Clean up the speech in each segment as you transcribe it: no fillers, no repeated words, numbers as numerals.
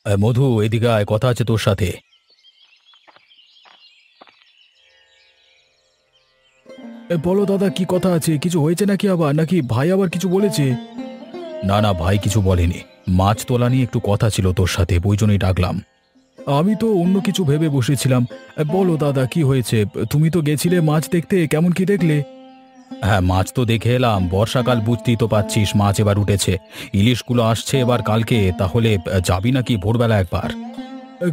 মধু, এদিকে আয়, কথা আছে তোর সাথে। বলো দাদা, কি কথা আছে? কিছু হয়েছে নাকি আবার, নাকি ভাই আবার কিছু বলেছে? না না, ভাই কিছু বলেনি। মাছ তোলা নিয়ে একটু কথা ছিল তোর সাথে, ওই জন্যই ডাকলাম। আমি তো অন্য কিছু ভেবে বসেছিলাম। বলো দাদা, কি হয়েছে? তুমি তো গেছিলে মাছ দেখতে, কেমন কি দেখলে? হ্যাঁ, মাছ তো দেখে এলাম। বর্ষাকাল, বুঝতেই তো পাচ্ছিস, মাছ এবার উঠেছে। ইলিশগুলো আসছে এবার কালকে। তাহলে যাবি নাকি ভোরবেলা একবার?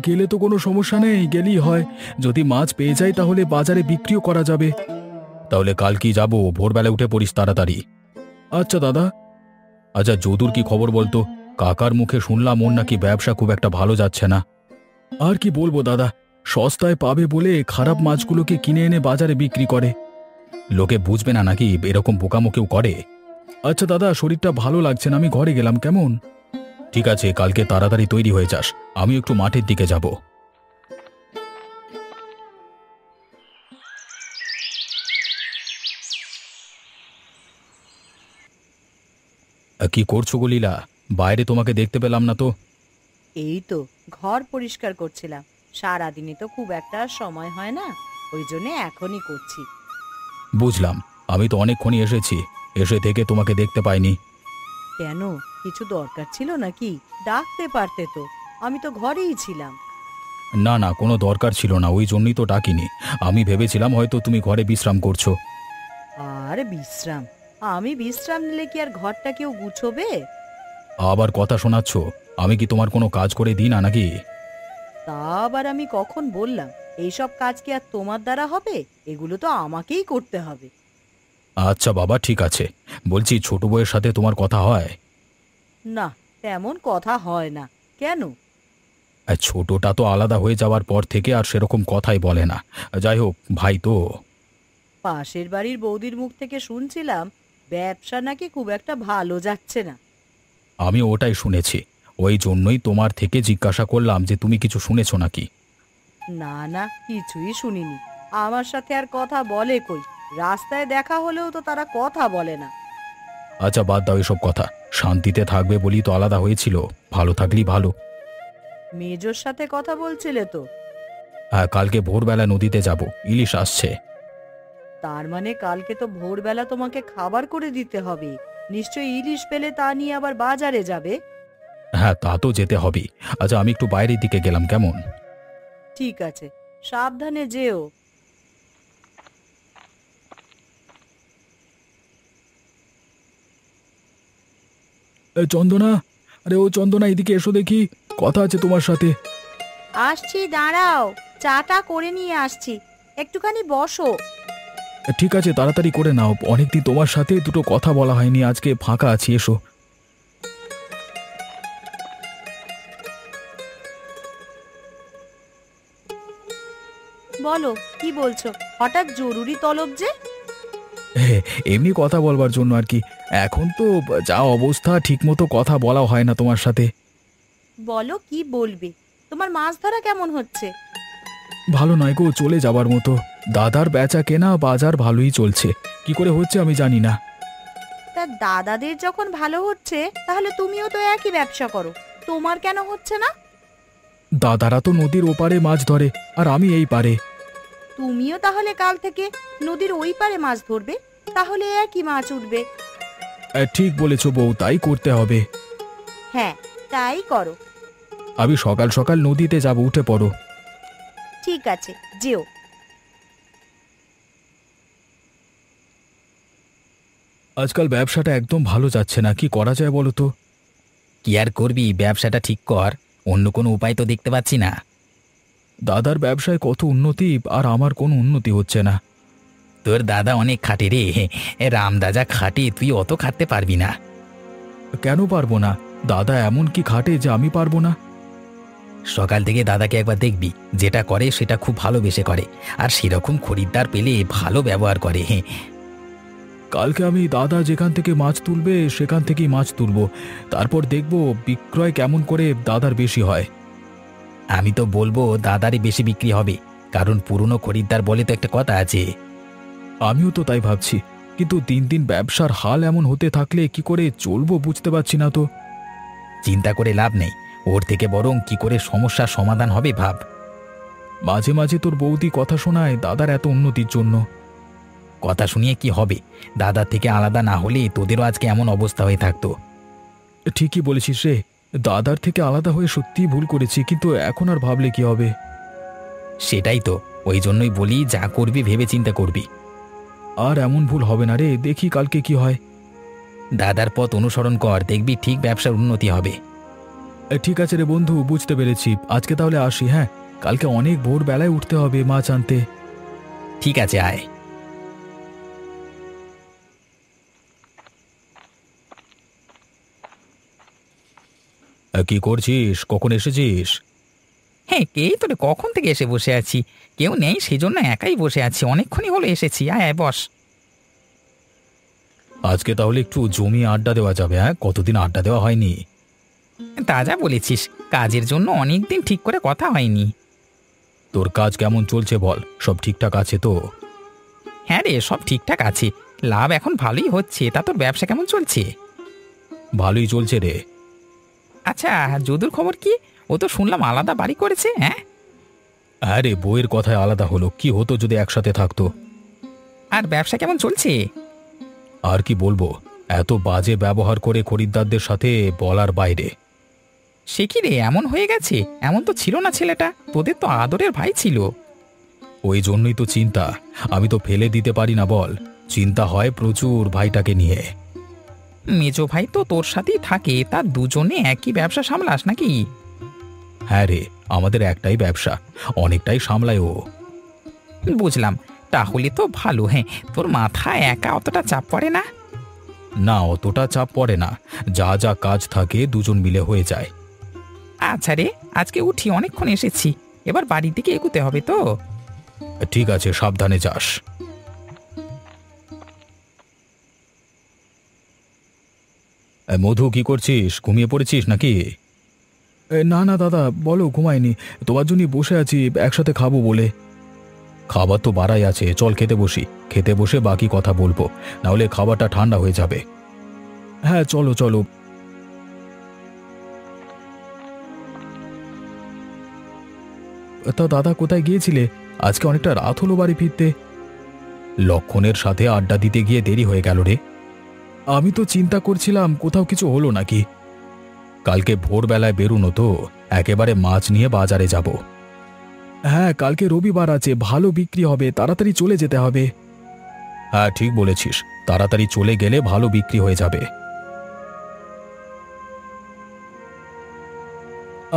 গেলে তো কোনো সমস্যা নেই, গেলেই হয়। যদি মাছ পেয়ে যাই তাহলে বাজারে বিক্রিও করা যাবে। তাহলে কাল কি যাবো? ভোরবেলা উঠে পড়িস তাড়াতাড়ি। আচ্ছা দাদা। আচ্ছা, যদুর কি খবর বলতো? কাকার মুখে শুনলাম ওর নাকি ব্যবসা খুব একটা ভালো যাচ্ছে না। আর কি বলবো দাদা, সস্তায় পাবে বলে খারাপ মাছগুলোকে কিনে এনে বাজারে বিক্রি করে। লোকে বুঝবে না নাকি এরকম বোকামো কেউ করে? আচ্ছা দাদা, শরীরটা ভালো লাগছে না, আমি ঘরে গেলাম, কেমন? ঠিক আছে, কালকে তাড়াতাড়ি তৈরি হয়ে যাস। আমি একটু মাঠের দিকে যাব। কি করছো গো লীলা? বাইরে তোমাকে দেখতে পেলাম না তো। এই তো ঘর পরিষ্কার করছিলাম। সারাদিনে তো খুব একটা সময় হয় না, ওই জন্য এখনই করছি। বুঝলাম। আমি তো অনেকক্ষণই এসেছি, এসে থেকে তোমাকে দেখতে পাইনি। কেন, কিছু দরকার ছিল নাকি? ডাকতে পারতে তো, আমি তো ঘরেই ছিলাম। না না, কোনো দরকার ছিল না, ওই জন্যই তো ডাকিনি। আমি ভেবেছিলাম হয়তো তুমি ঘরে বিশ্রাম করছো। আর বিশ্রাম? আমি বিশ্রাম নিলে কি আর ঘরটা কেউ গুছোবে? আবার কথা শোনাচ্ছ? আমি কি তোমার কোনো কাজ করে দিই না নাকি? তা আবার আমি কখন বললাম? এইসব কাজ কি আর তোমার দ্বারা হবে? এগুলো তো আমাকেই করতে হবে। আচ্ছা বাবা, ঠিক আছে। বলছি, ছোট বউয়ের সাথে তোমার কথা হয়? না, তেমন কথা হয় না। কেন? ছোটটা তো আলাদা হয়ে যাওয়ার পর থেকে আর সেরকম কথাই বলে না। যাই হোক, ভাই তো। পাশের বাড়ির বৌদির মুখ থেকে শুনছিলাম ব্যবসা নাকি খুব একটা ভালো যাচ্ছে না। আমি ওটাই শুনেছি। ওই জন্যই তোমার থেকে জিজ্ঞাসা করলাম যে তুমি কিছু শুনেছো নাকি। না না, কিছুই শুনিনি। আমার সাথে আর কথা বলে কই? রাস্তায় দেখা হলেও তো তারা কথা বলে না। আচ্ছা বাদ দাও এসব কথা। শান্তিতে থাকবে বলি তো আলাদা হয়েছিল। ভালো থাকলেই ভালো। মেজোর সাথে কথা বলছিলে তো? হ্যাঁ, কালকে ভোরবেলা নদীতে যাব, ইলিশ আসছে। তার মানে কালকে তো ভোরবেলা তোমাকে খাবার করে দিতে হবে। নিশ্চয়ই ইলিশ পেলে তা নিয়ে আবার বাজারে যাবে। হ্যাঁ, তা তো যেতে হবেই। আচ্ছা, আমি একটু বাইরের দিকে গেলাম, কেমন? ঠিক আছে, সাবধানে যেও। চন্দনা, আরে ও চন্দনা, এদিকে এসো দেখি, কথা আছে তোমার সাথে। আসছি, দাঁড়াও, চাটা করে নিয়ে আসছি, একটুখানি বসো। ঠিক আছে, তাড়াতাড়ি করে নাও। অনেকদিন তোমার সাথে দুটো কথা বলা হয়নি, আজকে ফাঁকা আছি, এসো। বলো, কি বলছো? হঠাৎ জরুরি তলব যে? হ্যাঁ, এমনি কথা বলবার জন্য আর কি। এখন তো যা অবস্থা, ঠিকমতো কথা বলা হয় না তোমার সাথে। বলো, কি বলবে? তোমার মাছ ধরা কেমন হচ্ছে? ভালো নয় গো, চলে যাবার মতো। দাদার বেচা কেনা বাজার ভালোই চলছে, কি করে হচ্ছে আমি জানি না। তা দাদাদের যখন ভালো হচ্ছে, তাহলে তুমিও তো একই ব্যবসা করো, তোমার কেন হচ্ছে না? দাদারা তো নদীর ওপারে মাছ ধরে, আর আমি এই পারে। তুমিও তাহলে কাল থেকে নদীর ওই পারে মাছ ধরবে, তাহলে একই মাছ উঠবে। ঠিক বলেছ বউ, তাই করতে হবে। হ্যাঁ, তাই করো। আমি সকাল সকাল নদীতে যাব, উঠে পড়ো। ঠিক আছে, যেও। আজকাল ব্যবসাটা একদম ভালো যাচ্ছে না, কি করা যায় বলো তো? কি আর করবি, ব্যবসাটা ঠিক কর। অন্য কোনো উপায় তো দেখতে পাচ্ছি না। দাদার ব্যবসায় কত উন্নতি, আর আমার কোনো উন্নতি হচ্ছে না। তোর দাদা অনেক খাটে রে। রামদা যা খাটে তুই অত খাটতে পারবি না। কেন পারবো না? দাদা এমন কি খাটে যে আমি পারবো না? সকাল থেকে দাদাকে একবার দেখবি, যেটা করে সেটা খুব ভালোবেসে করে, আর সেরকম খরিদ্দার পেলে ভালো ব্যবহার করে। কালকে আমি দাদা যেখান থেকে মাছ তুলবে সেখান থেকেই মাছ তুলবো। তারপর দেখব বিক্রয় কেমন করে দাদার বেশি হয়। আমি তো বলবো দাদারই বেশি বিক্রি হবে, কারণ পুরনো খরিদ্দার বলে তো একটা কথা আছে। আমিও তো তাই ভাবছি, কিন্তু দিন দিন ব্যবসার হাল এমন হতে থাকলে কি করে চলবো বুঝতে পারছি না তো। চিন্তা করে লাভ নেই। ওর থেকে বরং কি করে সমস্যার সমাধান হবে ভাব। মাঝে মাঝে তোর বৌদি কথা শোনায় দাদার এত উন্নতির জন্য। কথা শুনিয়ে কি হবে? দাদার থেকে আলাদা না হলে তোদেরও আজকে এমন অবস্থা হয়ে থাকতো। ঠিকই বলেছিস রে, দাদার থেকে আলাদা হয়ে সত্যিই ভুল করেছি, কিন্তু এখন আর ভাবলে কি হবে। সেটাই তো, ওই জন্যই বলি যা করবি ভেবে চিন্তা করবি। আর এমন ভুল হবে না রে, দেখি কালকে কি হয়। দাদার পথ অনুসরণ কর, দেখবি ঠিক ব্যবসার উন্নতি হবে। ঠিক আছে রে বন্ধু, বুঝতে পেরেছি। আজকে তাহলে আসি, হ্যাঁ? কালকে অনেক ভোরবেলায় উঠতে হবে মাছ আনতে। ঠিক আছে, আয়। কি করছিস? কখন এসেছিস? হ্যাঁ, এই তো রে, কখন থেকে এসে বসে আছি। কেউ নেই সেজন্য একাই বসে আছি, অনেকক্ষণই হলো এসেছি। আয় আয়, বস। আজকে তাহলে একটু জমিয়ে আড্ডা দেওয়া যাবে, হ্যাঁ? কতদিন আড্ডা দেওয়া হয়নি। তা যা বলেছিস, কাজের জন্য অনেক দিন ঠিক করে কথা হয়নি। তোর কাজ কেমন চলছে বল, সব ঠিকঠাক আছে তো? হ্যাঁ রে, সব ঠিকঠাক আছে। লাভ এখন ভালোই হচ্ছে। তা তোর ব্যবসা কেমন চলছে? ভালোই চলছে রে। আচ্ছা, যদুর খবর কি? ও তো শুনলাম আলাদা বাড়ি করেছে। হ্যাঁ, হ্যাঁ রে, বইয়ের কথায় আলাদা হলো, কি হতো যদি একসাথে থাকতো। আর ব্যবসা কেমন চলছে? আর কি বলবো, এত বাজে ব্যবহার করে খরিদ্দারদের সাথে বলার বাইরে। সে কি রে, এমন হয়ে গেছে? এমন তো ছিল না ছেলেটা, তোদের তো আদরের ভাই ছিল। ওই জন্যই তো চিন্তা, আমি তো ফেলে দিতে পারি না বল। চিন্তা হয় প্রচুর ভাইটাকে নিয়ে। মেজো ভাই তো তোর সাথেই থাকে, তার দুজনে একই ব্যবসা সামলাস নাকি? হ্যাঁ রে, আমাদের একটাই ব্যবসা, অনেকটাই সামলায় ও। বুঝলাম, তাহলে তো ভালো। হ্যাঁ, তোর মাথায় একা অতটা চাপ পড়ে না? না, অতটা চাপ পড়ে না, যা যা কাজ থাকে দুজন মিলে হয়ে যায়। আচ্ছা রে, আজকে উঠি, অনেকক্ষণ এসেছি, এবার বাড়ির দিকে এগুতে হবে তো। ঠিক আছে, সাবধানে যাস। মধু, কি করছিস? ঘুমিয়ে পড়েছিস নাকি? না না দাদা, বলো, ঘুমাইনি। তোমার জন্যই বসে আছি, একসাথে খাবো বলে। খাবার তো বাড়াই আছে, চল খেতে বসি। খেতে বসে বাকি কথা বলবো, নাহলে খাবারটা ঠান্ডা হয়ে যাবে। হ্যাঁ, চলো চলো। তা দাদা, কোথায় গিয়েছিলে? আজকে অনেকটা রাত হলো বাড়ি ফিরতে। লক্ষণের সাথে আড্ডা দিতে গিয়ে দেরি হয়ে গেল রে। আমি তো চিন্তা করছিলাম কোথাও কিছু হলো নাকি। কালকে ভোরবেলায় বেরোনো তো, একেবারে মাছ নিয়ে বাজারে যাব। হ্যাঁ, কালকে রবিবার আছে, ভালো বিক্রি হবে, তাড়াতাড়ি চলে যেতে হবে। হ্যাঁ, ঠিক বলেছিস, তাড়াতাড়ি চলে গেলে ভালো বিক্রি হয়ে যাবে।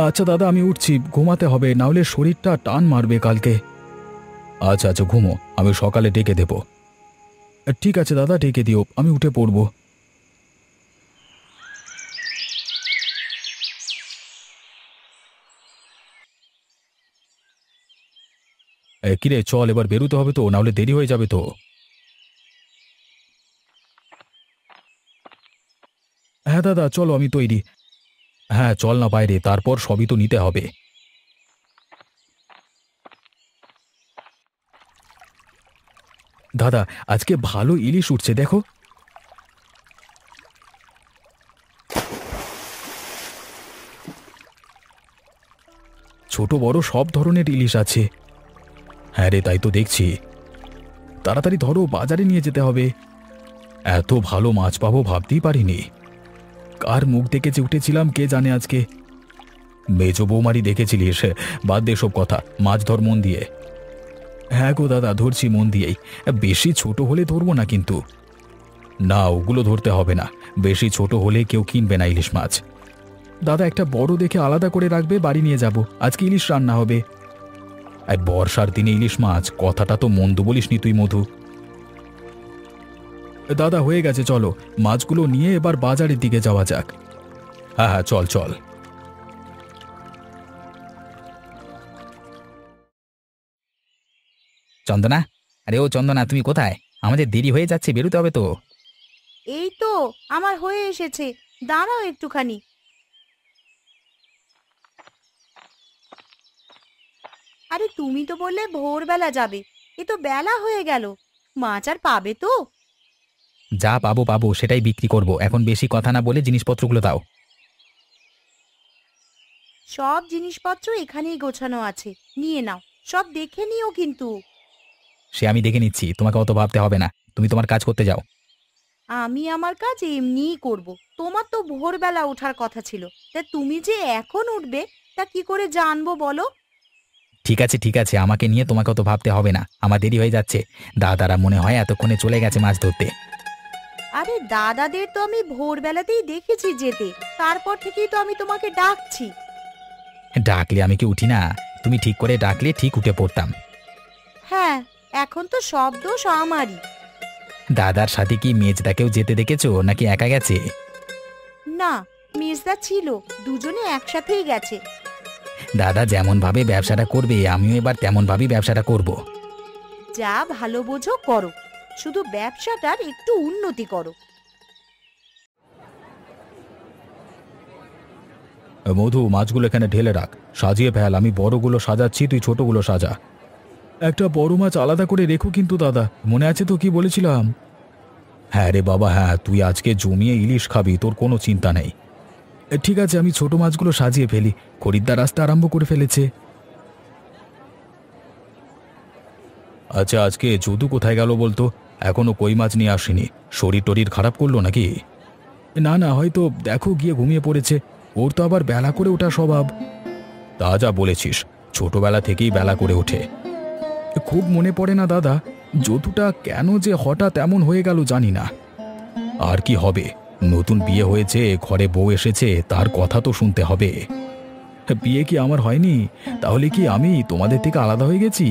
আচ্ছা দাদা, আমি উঠছি, ঘুমাতে হবে, নাহলে শরীরটা টান মারবে কালকে। আচ্ছা আচ্ছা, ঘুমো, আমি সকালে ডেকে দেব। ঠিক আছে দাদা, ডেকে দিও, আমি উঠে পড়ব। কিরে, চল, এবার বেরোতে হবে তো, নাহলে দেরি হয়ে যাবে তো। হ্যাঁ দাদা, চলো, আমি তৈরি। হ্যাঁ, চল না বাইরে, তারপর সবই তো নিতে হবে। দাদা, আজকে ভালো ইলিশ উঠছে, দেখো। ছোট বড় সব ধরনের ইলিশ আছে। হ্যাঁ রে, তাই তো দেখছি। তাড়াতাড়ি ধরো, বাজারে নিয়ে যেতে হবে। এত ভালো মাছ পাবো ভাবতেই পারিনি। কার মুখ দেখে যে উঠেছিলাম কে জানে আজকে। মেজ বৌমারি দেখেছিলিস? বাদ দে সব কথা, মাছ ধর মন দিয়ে। হ্যাঁ গো দাদা, ধরছি মন দিয়েই। বেশি ছোট হলে ধরবো না কিন্তু। না, ওগুলো ধরতে হবে না, বেশি ছোট হলে কেউ কিনবে না ইলিশ মাছ। দাদা, একটা বড় দেখে আলাদা করে রাখবে, বাড়ি নিয়ে যাব, আজকে ইলিশ রান্না হবে। আর বর্ষার দিনে ইলিশ মাছ, কথাটা তো মন্দ বলিসনি তুই মধু। দাদা, হয়ে গেছে, চলো, মাছগুলো নিয়ে এবার বাজারের দিকে যাওয়া যাক। হ্যাঁ হ্যাঁ, চল চল। চন্দনা, আরে ও চন্দনা, তুমি কোথায়? আমাদের দেরি হয়ে যাচ্ছে, বেরোতে হবে তো। এই তো আমার হয়ে এসেছে, দাঁড়াও একটুখানি। আরে তুমি তো বললে ভোরবেলা যাবে, এ তো বেলা হয়ে গেল, মাছ আর পাবে তো? যা পাবো পাবো, সেটাই বিক্রি করব। এখন বেশি কথা না বলে জিনিসপত্রগুলো দাও। সব জিনিসপত্র এখানেই গোছানো আছে, নিয়ে নাও। সব দেখে নিও কিন্তু। সে আমি দেখে নিচ্ছি, তোমাকে অত ভাবতে হবে না, তুমি তোমার কাজ করতে যাও। আমি আমার কাজ এমনিই করব। তোমার তো ভোরবেলা ওঠার কথা ছিল, তা তুমি যে এখন উঠবে তা কি করে জানবো বলো? ঠিক আছে, আমাকে নিয়ে তোমাকে অত ভাবতে হবে না, আমার দেরি হয়ে যাচ্ছে। দাদারা মনে হয় এতক্ষণে চলে গেছে মাছ ধরতে। আরে দাদাদের তো আমি ভোরবেলাতেই দেখেছি যেতে, তারপর থেকেই তো আমি তোমাকে ডাকছি। ডাকলে আমি কি উঠি না? তুমি ঠিক করে ডাকলে ঠিক উঠে পড়তাম। হ্যাঁ, এখন তো সব দোষ আমারই। দাদার সাথে কি মেজদাকেও যেতে দেখেছো নাকি একা গেছে? না, মির্জা ছিল, দুজনে একসাথেই গেছে। দাদা যেমন ভাবে ব্যবসাটা করবে আমিও এবার তেমন ভাবেই ব্যবসাটা করব। যা ভালো বোঝো করো, শুধু ব্যবসাটার একটু উন্নতি করো। মধু, মাছগুলো এখানে ঢেলে রাখ, সাজিয়ে ফেল। আমি বড়গুলো সাজাচ্ছি, তুই ছোটগুলো সাজা। একটা বড় মাছ আলাদা করে রেখো কিন্তু দাদা, মনে আছে তো কি বলেছিলাম? হ্যাঁ রে বাবা, হ্যাঁ, তুই আজকে জমিয়ে ইলিশ খাবি, তোর কোনো চিন্তা নেই। ঠিক আছে, আমি ছোট মাছগুলো সাজিয়ে ফেলি, খরিদ্দার আসতে আরম্ভ করে ফেলেছে। আচ্ছা, আজকে যদু কোথায় গেল বলতো? এখনো কই মাছ নিয়ে আসেনি। শরীর টরির খারাপ করলো নাকি? না না, হয়তো দেখো গিয়ে ঘুমিয়ে পড়েছে। ওর তো আবার বেলা করে ওঠা স্বভাব। তা যা বলেছিস, ছোটবেলা থেকেই বেলা করে ওঠে। খুব মনে পড়ে না দাদা, যদুটা কেন যে হঠাৎ এমন হয়ে গেল জানি না। আর কি হবে, নতুন বিয়ে হয়েছে, ঘরে বউ এসেছে, তার কথা তো শুনতে হবে। বিয়ে কি আমার হয়নি? তাহলে কি আমি তোমাদের থেকে আলাদা হয়ে গেছি?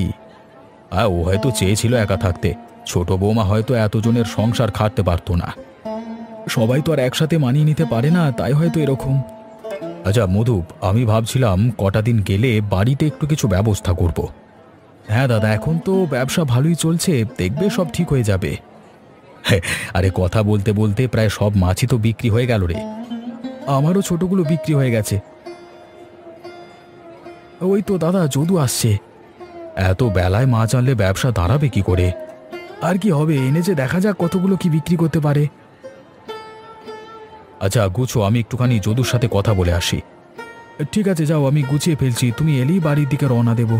ও হয়তো চেয়েছিল একা থাকতে, ছোট বৌমা হয়তো এতজনের সংসার খাটতে পারতো না। সবাই তো আর একসাথে মানিয়ে নিতে পারে না, তাই হয়তো এরকম। আচ্ছা মধু, আমি ভাবছিলাম কটা দিন গেলে বাড়িতে একটু কিছু ব্যবস্থা করব। হ্যাঁ দাদা, এখন তো ব্যবসা ভালোই চলছে, দেখবে সব ঠিক হয়ে যাবে। আরে কথা বলতে বলতে প্রায় সব মাছই তো বিক্রি হয়ে গেল রে। আমারও ছোটগুলো বিক্রি হয়ে গেছে। ওই তো দাদা, যদু আসছে। এত বেলায় মাছ আনলে ব্যবসা দাঁড়াবে কি করে? আর কি হবে, এনেছে, দেখা যাক কতগুলো কি বিক্রি করতে পারে। আচ্ছা গুছো, আমি একটুখানি যদুর সাথে কথা বলে আসি। ঠিক আছে যাও, আমি গুছিয়ে ফেলছি, তুমি এলেই বাড়ির দিকে রওনা দেব।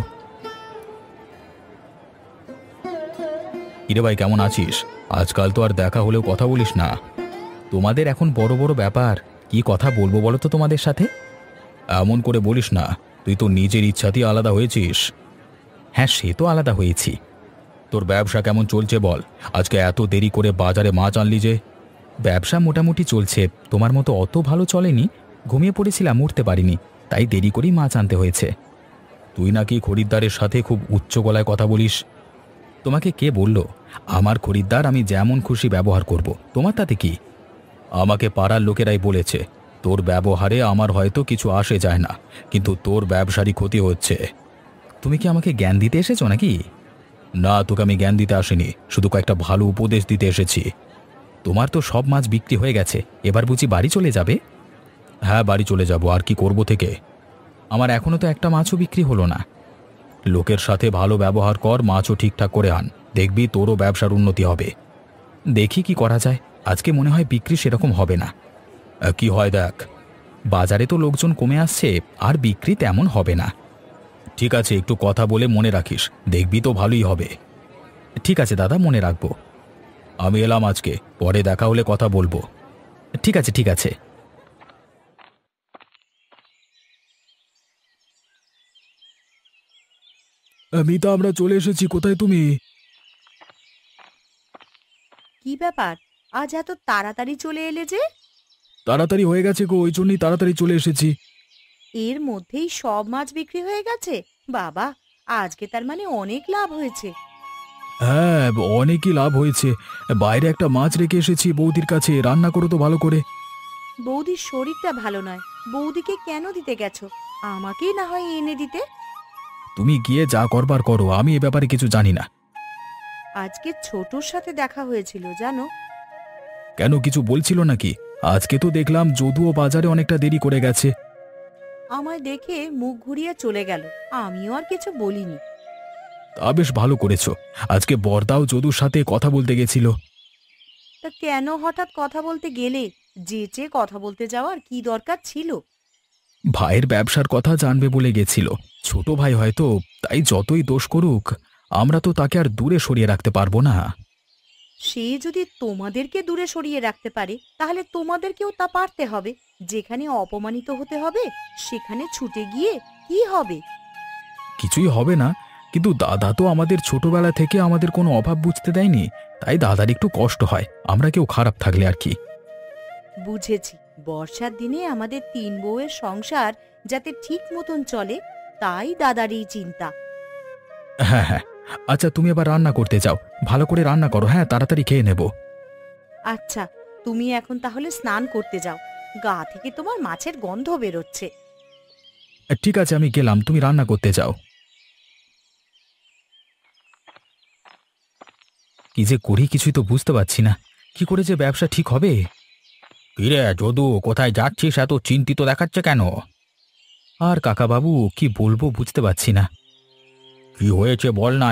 কিরে ভাই, কেমন আছিস? আজকাল তো আর দেখা হলেও কথা বলিস না। তোমাদের এখন বড় বড় ব্যাপার, কি কথা বলবো বলো তো তোমাদের সাথে? এমন করে বলিস না, তুই তো নিজের ইচ্ছাতেই আলাদা হয়েছিস। হ্যাঁ, সে তো আলাদা হয়েছি। তোর ব্যবসা কেমন চলছে বল? আজকে এত দেরি করে বাজারে মাছ আনলি যে? ব্যবসা মোটামুটি চলছে, তোমার মতো অত ভালো চলেনি। ঘুমিয়ে পড়েছিলাম, উঠতে পারিনি, তাই দেরি করেই মাছ আনতে হয়েছে। তুই নাকি খরিদ্দারের সাথে খুব উচ্চ গলায় কথা বলিস। তোমাকে কে বলল? আমার খরিদ্দার, আমি যেমন খুশি ব্যবহার করব, তোমার তাতে কি? আমাকে পাড়ার লোকেরাই বলেছে তোর ব্যবহারে আমার হয়তো কিছু আসে যায় না, কিন্তু তোর ব্যবসারই ক্ষতি হচ্ছে। তুমি কি আমাকে জ্ঞান দিতে এসেছো নাকি? না, তোকে আমি জ্ঞান দিতে আসিনি, শুধু কয়েকটা ভালো উপদেশ দিতে এসেছি। তোমার তো সব মাছ বিক্রি হয়ে গেছে, এবার বুঝি বাড়ি চলে যাবে? হ্যাঁ, বাড়ি চলে যাব, আর কি করব থেকে। আমার এখনো তো একটা মাছও বিক্রি হলো না। লোকের সাথে ভালো ব্যবহার কর, মাছও ঠিকঠাক করে আন, দেখবি তোরও ব্যবসার উন্নতি হবে। দেখি কি করা যায়, আজকে মনে হয় বিক্রি সেরকম হবে না। কি হয় দেখ। বাজারে তো লোকজন কমে আসছে, আর বিক্রি তেমন হবে না। ঠিক আছে, একটু কথা বলে মনে রাখিস, দেখবি তো ভালোই হবে। ঠিক আছে দাদা, মনে রাখবো। আমি এলাম আজকে, পরে দেখা হলে কথা বলবো। ঠিক আছে ঠিক আছে। মিতা, আমরা চলে এসেছি, কোথায় তুমি? কি ব্যাপার, আজ এত তাড়াতাড়ি চলে এলে যে? তাড়াতাড়ি হয়ে গেছে গো, ওই জন্যই তাড়াতাড়ি চলে এসেছি। এর মধ্যেই সব মাছ বিক্রি হয়ে গেছে? বাবা, আজকে তার মানে অনেক লাভ হয়েছে। হ্যাঁ, অনেকই লাভ হয়েছে। বাইরে একটা মাছ রেখে এসেছি বৌদির কাছে, রান্না করো তো ভালো করে। বৌদির শরীরটা ভালো নয়, বৌদিকে কেন দিতে গেছো? আমাকেই না হয় এনে দিতে। তুমি গিয়ে যা করবার করো, আমি এ ব্যাপারে কিছু জানি না। আজকে ছোটর সাথে দেখা হয়েছিল জানো? কেন, কিছু বলছিল নাকি? আজকে তো দেখলাম যদুও বাজারে অনেকটা দেরি করে গেছে। আমায় দেখে মুখ ঘুরিয়ে চলে গেল, আমিও আর কিছু বলিনি। তা বেশ ভালো করেছো। আজকে বরদাও যদুর সাথে কথা বলতে গেছিল। তা কেন হঠাৎ কথা বলতে গেলে? যেচে কথা বলতে যাওয়ার কি দরকার ছিল? ভাইয়ের ব্যবসার কথা জানবে বলে গেছিল। ছোট ভাই হয়তো, তাই যতই দোষ করুক আমরা তো তাকে আর দূরে সরিয়ে রাখতে পারবো না। সে যদি তোমাদেরকে দূরে সরিয়ে রাখতে পারে তাহলে তোমাদেরকেও তা পারতে হবে। যেখানে অপমানিত হতে হবে সেখানে ছুটে গিয়ে কি হবে? কিছুই হবে না, কিন্তু দাদা তো আমাদের ছোটবেলা থেকে আমাদের কোনো অভাব বুঝতে দেয়নি, তাই দাদার একটু কষ্ট হয় আমরা কেউ খারাপ থাকলে আর কি। বুঝেছি, বর্ষার দিনে আমাদের 3 বউয়ের সংসার যাতে ঠিক মতন চলে তাই দাদার এই চিন্তা। হ্যাঁ হ্যাঁ, আচ্ছা তুমি এবার রান্না করতে যাও, ভালো করে রান্না করো, হ্যাঁ তাড়াতাড়ি খেয়ে নেব। আচ্ছা, তুমি এখন তাহলে স্নান করতে যাও, গা থেকে তোমার মাছের গন্ধ বেরোচ্ছে। ঠিক আছে আমি গেলাম, তুমি রান্না করতে যাও। কি যে করি কিছুই তো বুঝতে পারছি না, কি করে যে ব্যবসা ঠিক হবে। কিরে যদু, কোথায় যাচ্ছিস? এত চিন্তিত দেখাচ্ছে কেন? আর কাকাবাবু কি বলবো বুঝতে পারছি না। কি হয়েছে বল না।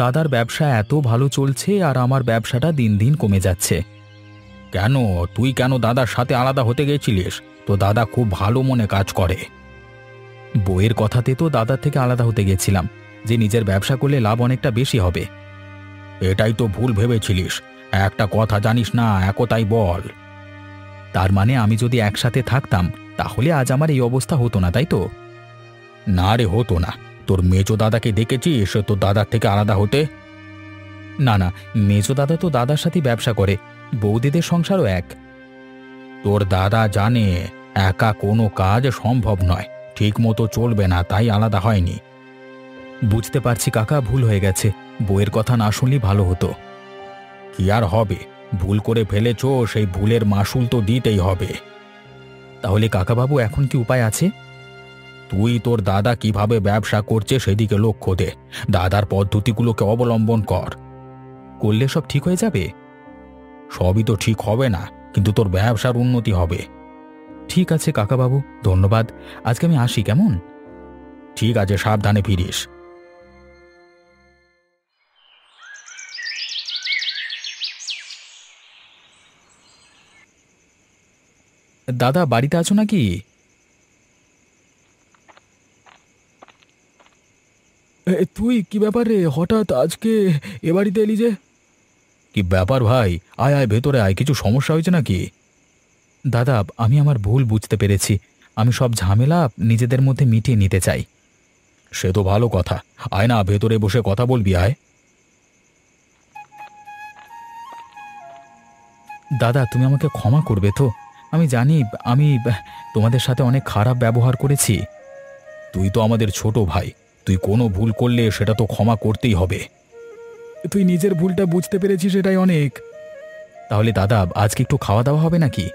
দাদার ব্যবসা এত ভালো চলছে আর আমার ব্যবসাটা দিন দিন কমে যাচ্ছে। কেন, তুই কেন দাদার সাথে আলাদা হতে গেছিলিস? তো দাদা খুব ভালো মনে কাজ করে। বইয়ের কথাতে তো দাদার থেকে আলাদা হতে গেছিলাম, যে নিজের ব্যবসা করলে লাভ অনেকটা বেশি হবে। এটাই তো ভুল ভেবেছিলিস। একটা কথা জানিস না, একতাই বল। তার মানে আমি যদি একসাথে থাকতাম তাহলে আজ আমার এই অবস্থা হতো না, তাই তো? না রে, হতো না। তোর মেজো দাদাকে দেখেছিস তোর দাদার থেকে আলাদা হতে? না না, মেজো দাদা তো দাদার সাথে ব্যবসা করে, বৌদিদের সংসারও এক। তোর দাদা জানে একা কোনো কাজ সম্ভব নয়, ঠিক মতো চলবে না, তাই আলাদা হয়নি। বুঝতে পারছি কাকা, ভুল হয়ে গেছে, বইয়ের কথা না শুনলেই ভালো হতো। কি আর হবে, ভুল করে ফেলেছো, সেই ভুলের মাসুল তো দিতেই হবে। তাহলে কাকাবাবু এখন কি উপায় আছে? তুই তোর দাদা কিভাবে ব্যবসা করছে সেদিকে লক্ষ্য দে, দাদার পদ্ধতিগুলোকে অবলম্বন কর। করলে সব ঠিক হয়ে যাবে? সবই তো ঠিক হবে না, কিন্তু তোর ব্যবসার উন্নতি হবে। ঠিক আছে কাকাবাবু, ধন্যবাদ। আজকে আমি আসি, কেমন? ঠিক আছে, সাবধানে ফিরিস। দাদা বাড়িতে আছো নাকি? তুই কি ব্যাপার রে, হঠাৎ আজকে এ বাড়িতে এলি যে? কি ব্যাপার ভাই, আয় আয় ভেতরে আয়, কিছু সমস্যা হয়েছে নাকি? দাদা আমি আমার ভুল বুঝতে পেরেছি, আমি সব ঝামেলা নিজেদের মধ্যে মিটিয়ে নিতে চাই। সে তো ভালো কথা, আয় না ভেতরে বসে কথা বলবি, আয়। দাদা তুমি আমাকে ক্ষমা করবে তো? আমি জানি আমি তোমাদের সাথে অনেক খারাপ ব্যবহার করেছি। তুই তো আমাদের ছোট ভাই, তুই কোনো ভুল করলে সেটা তো ক্ষমা করতেই হবে। তুই নিজের ভুলটা বুঝতে পেরেছিস, সেটাই অনেক। তাহলে দাদা আজকে একটু খাওয়া দাওয়া হবে নাকি?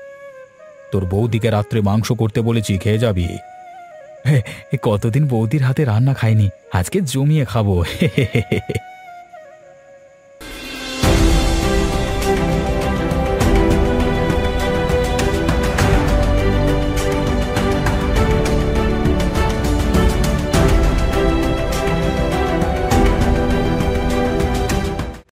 তোর বৌদিকে রাত্রে মাংস করতে বলেছি, খেয়ে যাবি। কতদিন বৌদির হাতে রান্না খাইনি, আজকে জমিয়ে খাবো।